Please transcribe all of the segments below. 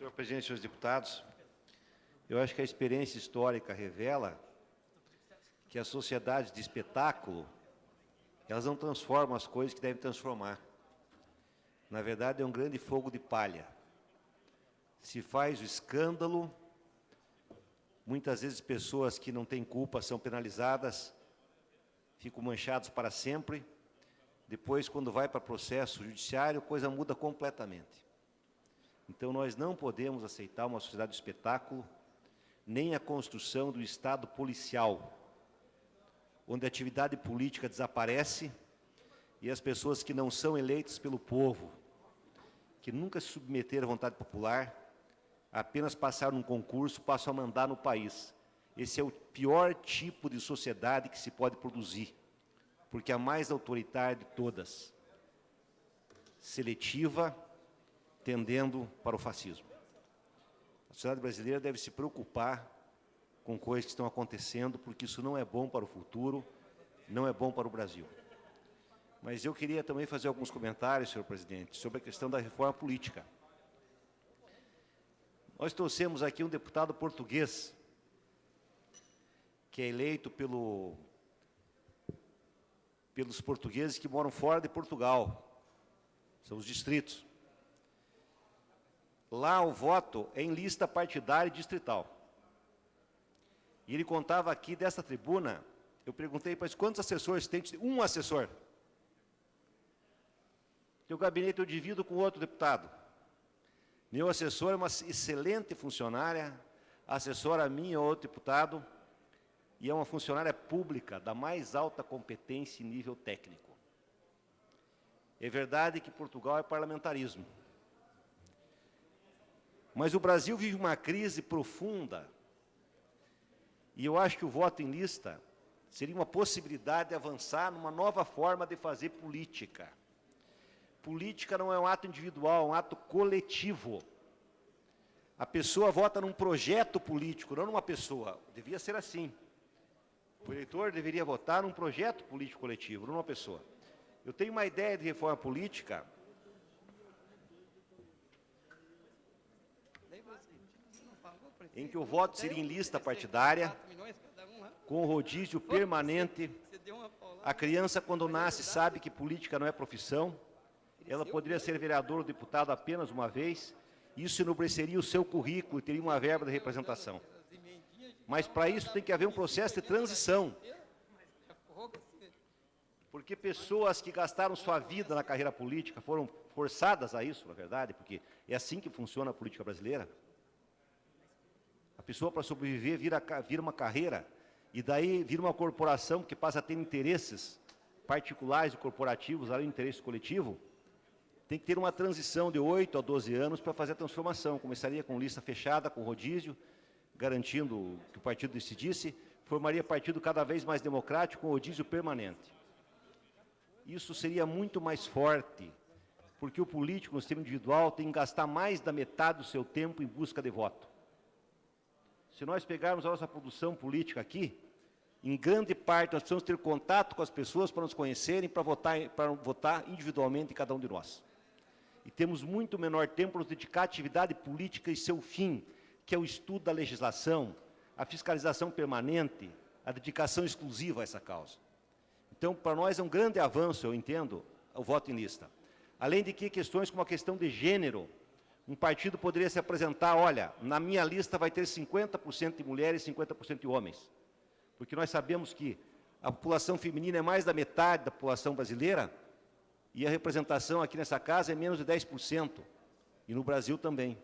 Senhor presidente, senhores deputados, eu acho que a experiência histórica revela que as sociedades de espetáculo, elas não transformam as coisas que devem transformar. Na verdade, é um grande fogo de palha. Se faz o escândalo, muitas vezes pessoas que não têm culpa são penalizadas, ficam manchados para sempre. Depois, quando vai para processo judiciário, a coisa muda completamente. Então, nós não podemos aceitar uma sociedade de espetáculo, nem a construção do Estado policial, onde a atividade política desaparece e as pessoas que não são eleitas pelo povo, que nunca se submeteram à vontade popular, apenas passaram um concurso, passam a mandar no país. Esse é o pior tipo de sociedade que se pode produzir, porque é a mais autoritária de todas, seletiva, tendendo para o fascismo. A sociedade brasileira deve se preocupar com coisas que estão acontecendo, porque isso não é bom para o futuro, não é bom para o Brasil. Mas eu queria também fazer alguns comentários, senhor presidente, sobre a questão da reforma política. Nós trouxemos aqui um deputado português, que é eleito pelos portugueses que moram fora de Portugal, são os distritos. Lá o voto é em lista partidária e distrital. E ele contava aqui dessa tribuna, eu perguntei para ele quantos assessores tem. Um assessor. Teu gabinete eu divido com outro deputado. Meu assessor é uma excelente funcionária, assessora minha ou outro deputado, e é uma funcionária pública da mais alta competência e nível técnico. É verdade que Portugal é parlamentarismo. Mas o Brasil vive uma crise profunda, e eu acho que o voto em lista seria uma possibilidade de avançar numa nova forma de fazer política. Política não é um ato individual, é um ato coletivo. A pessoa vota num projeto político, não numa pessoa. Devia ser assim. O eleitor deveria votar num projeto político coletivo, não numa pessoa. Eu tenho uma ideia de reforma política em que o voto seria em lista partidária, com rodízio permanente. A criança, quando nasce, sabe que política não é profissão. Ela poderia ser vereador ou deputado apenas uma vez. Isso enobreceria o seu currículo e teria uma verba de representação. Mas, para isso, tem que haver um processo de transição. Porque pessoas que gastaram sua vida na carreira política foram forçadas a isso, na verdade, porque é assim que funciona a política brasileira. A pessoa, para sobreviver, vira uma carreira, e daí vira uma corporação que passa a ter interesses particulares e corporativos, além do interesse coletivo. Tem que ter uma transição de 8 a 12 anos para fazer a transformação. Começaria com lista fechada, com rodízio, garantindo que o partido decidisse, formaria partido cada vez mais democrático, com rodízio permanente. Isso seria muito mais forte, porque o político, no sistema individual, tem que gastar mais da metade do seu tempo em busca de voto. Se nós pegarmos a nossa produção política aqui, em grande parte nós precisamos ter contato com as pessoas para nos conhecerem, para votar individualmente em cada um de nós. E temos muito menor tempo para nos dedicar à atividade política e seu fim, que é o estudo da legislação, a fiscalização permanente, a dedicação exclusiva a essa causa. Então, para nós é um grande avanço, eu entendo, o voto em lista. Além de que questões como a questão de gênero, um partido poderia se apresentar, olha, na minha lista vai ter 50% de mulheres e 50% de homens. Porque nós sabemos que a população feminina é mais da metade da população brasileira e a representação aqui nessa casa é menos de 10%, e no Brasil também.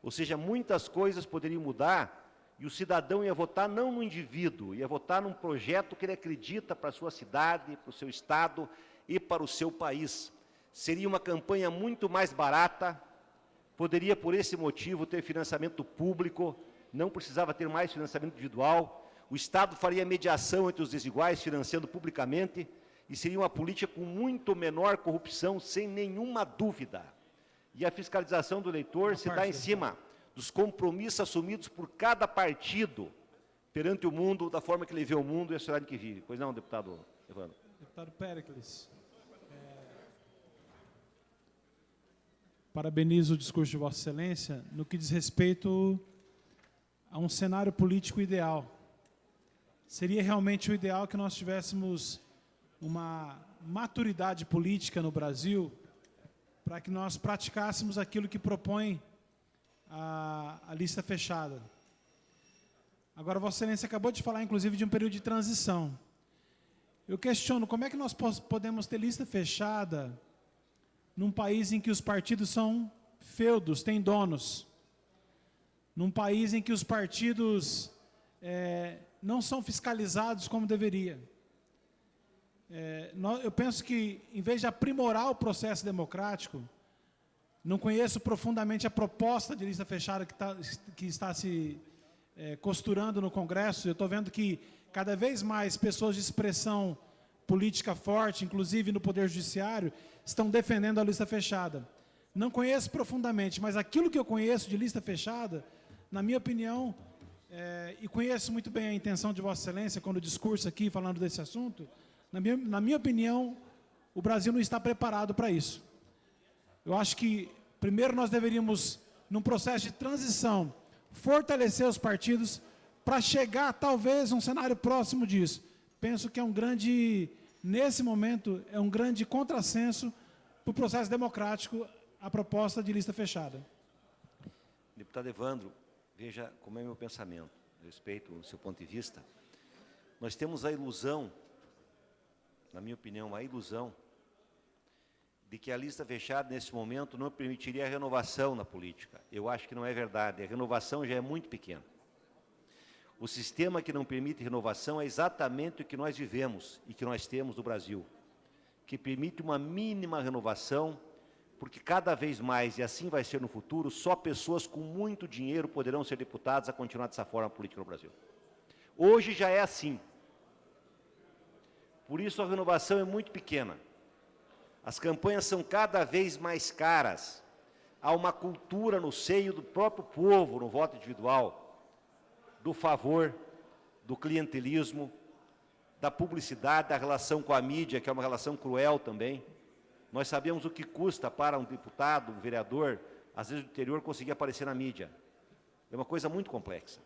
Ou seja, muitas coisas poderiam mudar e o cidadão ia votar não no indivíduo, ia votar num projeto que ele acredita para a sua cidade, para o seu estado e para o seu país. Seria uma campanha muito mais barata, poderia, por esse motivo, ter financiamento público, não precisava ter mais financiamento individual, o Estado faria mediação entre os desiguais, financiando publicamente, e seria uma política com muito menor corrupção, sem nenhuma dúvida. E a fiscalização do eleitor se dá em cima dos compromissos assumidos por cada partido perante o mundo, da forma que ele vê o mundo e a sociedade que vive. Pois não, deputado Evandro? Deputado Péricles. Parabenizo o discurso de Vossa Excelência no que diz respeito a um cenário político ideal. Seria realmente o ideal que nós tivéssemos uma maturidade política no Brasil para que nós praticássemos aquilo que propõe a lista fechada. Agora, Vossa Excelência acabou de falar, inclusive, de um período de transição. Eu questiono como é que nós podemos ter lista fechada num país em que os partidos são feudos, têm donos, num país em que os partidos não são fiscalizados como deveria. Eu penso que, em vez de aprimorar o processo democrático, não conheço profundamente a proposta de lista fechada que está se costurando no Congresso. Eu estou vendo que cada vez mais pessoas de expressão política forte, inclusive no Poder Judiciário, estão defendendo a lista fechada. Não conheço profundamente, mas aquilo que eu conheço de lista fechada, na minha opinião, e conheço muito bem a intenção de Vossa Excelência quando o discurso aqui falando desse assunto, na minha opinião, o Brasil não está preparado para isso. Eu acho que, primeiro, nós deveríamos, num processo de transição, fortalecer os partidos para chegar, talvez, a um cenário próximo disso. Penso que nesse momento, é um grande contrassenso para o processo democrático a proposta de lista fechada. Deputado Evandro, veja como é meu pensamento, respeito o seu ponto de vista. Nós temos a ilusão, na minha opinião, a ilusão de que a lista fechada, nesse momento, não permitiria a renovação na política. Eu acho que não é verdade. A renovação já é muito pequena. O sistema que não permite renovação é exatamente o que nós vivemos e que nós temos no Brasil, que permite uma mínima renovação, porque cada vez mais, e assim vai ser no futuro, só pessoas com muito dinheiro poderão ser deputados a continuar dessa forma política no Brasil. Hoje já é assim. Por isso a renovação é muito pequena. As campanhas são cada vez mais caras. Há uma cultura no seio do próprio povo, no voto individual, do favor, do clientelismo, da publicidade, da relação com a mídia, que é uma relação cruel também. Nós sabemos o que custa para um deputado, um vereador, às vezes do interior, conseguir aparecer na mídia. É uma coisa muito complexa.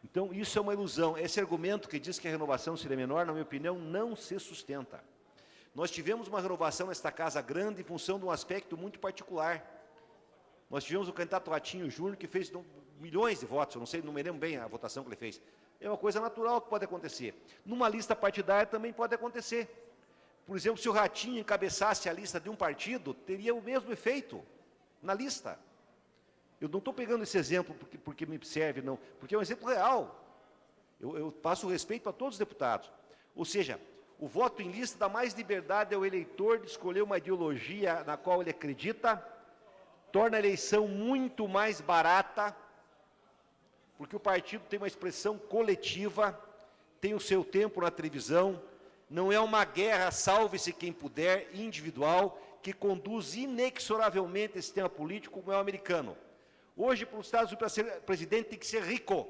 Então, isso é uma ilusão. Esse argumento que diz que a renovação seria menor, na minha opinião, não se sustenta. Nós tivemos uma renovação nesta Casa Grande em função de um aspecto muito particular. Nós tivemos o candidato Ratinho Júnior, que fez milhões de votos, eu não sei, não me lembro bem a votação que ele fez. É uma coisa natural que pode acontecer. Numa lista partidária também pode acontecer. Por exemplo, se o Ratinho encabeçasse a lista de um partido, teria o mesmo efeito na lista. Eu não estou pegando esse exemplo porque me serve, não, porque é um exemplo real. Eu passo respeito a todos os deputados. Ou seja, o voto em lista dá mais liberdade ao eleitor de escolher uma ideologia na qual ele acredita, torna a eleição muito mais barata, porque o partido tem uma expressão coletiva, tem o seu tempo na televisão, não é uma guerra, salve-se quem puder, individual, que conduz inexoravelmente esse sistema político como é o americano. Hoje, para os Estados Unidos, para ser presidente, tem que ser rico.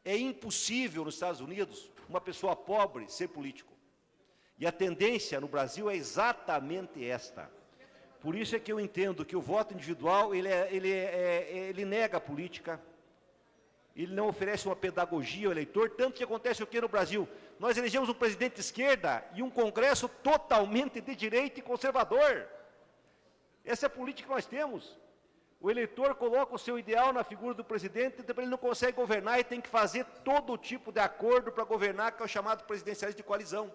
É impossível nos Estados Unidos uma pessoa pobre ser político. E a tendência no Brasil é exatamente esta. Por isso é que eu entendo que o voto individual, ele nega a política, ele não oferece uma pedagogia ao eleitor, tanto que acontece o que no Brasil? Nós elegemos um presidente de esquerda e um Congresso totalmente de direita e conservador. Essa é a política que nós temos. O eleitor coloca o seu ideal na figura do presidente, então ele não consegue governar e tem que fazer todo tipo de acordo para governar, que é o chamado presidencialismo de coalizão.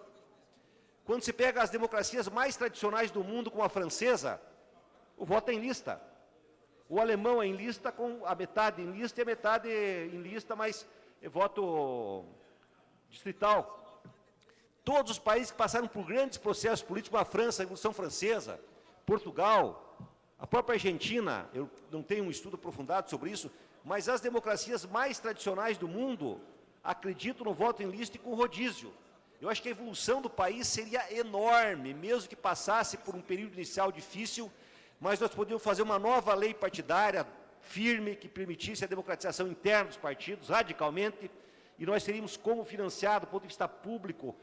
Quando se pega as democracias mais tradicionais do mundo, como a francesa, o voto é em lista. O alemão é em lista, com a metade em lista e a metade em lista, mas é voto distrital. Todos os países que passaram por grandes processos políticos, como a França, a Revolução Francesa, Portugal, a própria Argentina, eu não tenho um estudo aprofundado sobre isso, mas as democracias mais tradicionais do mundo acreditam no voto em lista e com rodízio. Eu acho que a evolução do país seria enorme, mesmo que passasse por um período inicial difícil, mas nós poderíamos fazer uma nova lei partidária firme, que permitisse a democratização interna dos partidos, radicalmente, e nós teríamos como financiar, do ponto de vista público.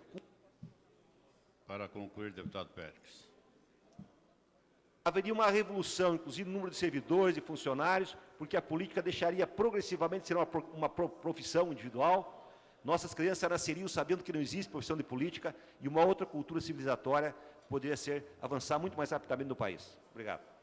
Para concluir, deputado Pérez. Haveria uma revolução, inclusive no número de servidores e funcionários, porque a política deixaria progressivamente de ser uma profissão individual. Nossas crianças nasceriam sabendo que não existe profissão de política e uma outra cultura civilizatória poderia avançar muito mais rapidamente no país. Obrigado.